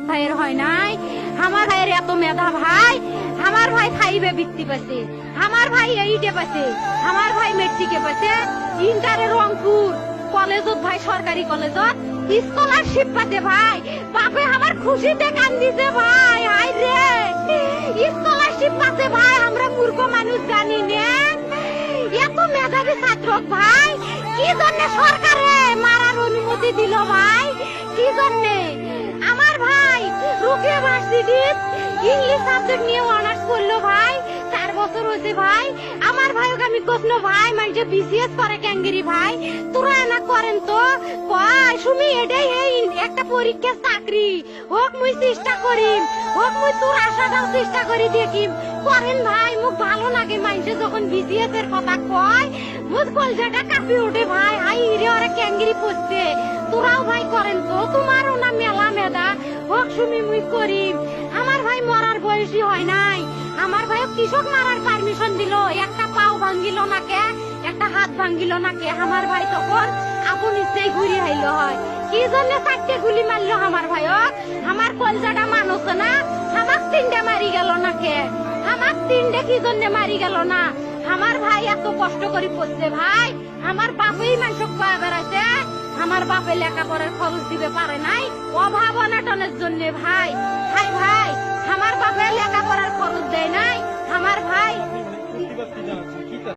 ভাইয়ের হয় নাই। আমার ভাইয়ের এত মেধা ভাই, আমার ভাই 5 বৃত্তি পাচ্ছে, আমার ভাই 8 পাচ্ছে, আমার ভাই মেট্রিকে পাচ্ছে, ইন্টারে রংপুর কলেজত ভাই, সরকারি কলেজত স্কলারশিপ পাতে ভাই। বাপে আমার খুশিতে কান্দিছে ভাই, হাই রে স্কলারশিপ পাতে ভাই। আমরা মূর্খ মানুষ জানি না এত মেধাবী ছাত্র ভাই কি জন্য সরকারে মারার অনুমতি দিল ভাই, কি জন্য? আমার ভাই রুকে ভার্সিটি ইংলিশ সাবজেক্ট নিয়ে অনার্স করলো ভাই, 4 বছর হয়েছে ভাই। আমার ভাইকে আমি কখনো ভাই মানে বিসিএস করে ক্যাঙ্গেরি ভাই, তোরা না করেন তো কয় সুমি এটাই একটা পরীক্ষা চাকরি হোক, মুই চেষ্টা করিম, হোক মুই তোর আশাটাও চেষ্টা করি দেখিম, করেন ভাই। মুখ ভালো লাগে মানুষে যখন বিসিএস এর কথা কয়, মুখ কলজাটা কাঁপি ওঠে ভাই। হাই রে ওরা ক্যাঙ্গেরি পড়ছে, তোরাও ভাই করেন তো, তোমারও না মেলা মেধা, হোক সুমি মুই করিম। আমার ভাই মরার বয়সী হয় নাই, আমার ভাই কৃষক মারার পারমিশন দিল, একটা পাও ভাঙ্গিল না কে, একটা হাত ভাঙ্গিল না কে। আমার ভাই তখন আপন ইচ্ছেই ঘুরি আইল হয়, কি জন্য 4টে গুলি মারলো আমার ভাই। আমার কলজাটা মানুষ না, আমার 3টে মারি গেল না কে, আমার 3টে কি জন্য মারি গেল না? আমার ভাই এত কষ্ট করে পড়ছে ভাই, আমার বাপেই মানুষ বেড়াইছে, আমার বাপে লেখাপড়ার খরচ দিতে পারে নাই অভাব অনাটনের জন্য ভাই। ভাই ভাই আমার বাপে লেখাপড়ার খরচ দেয় নাই, আমার ভাই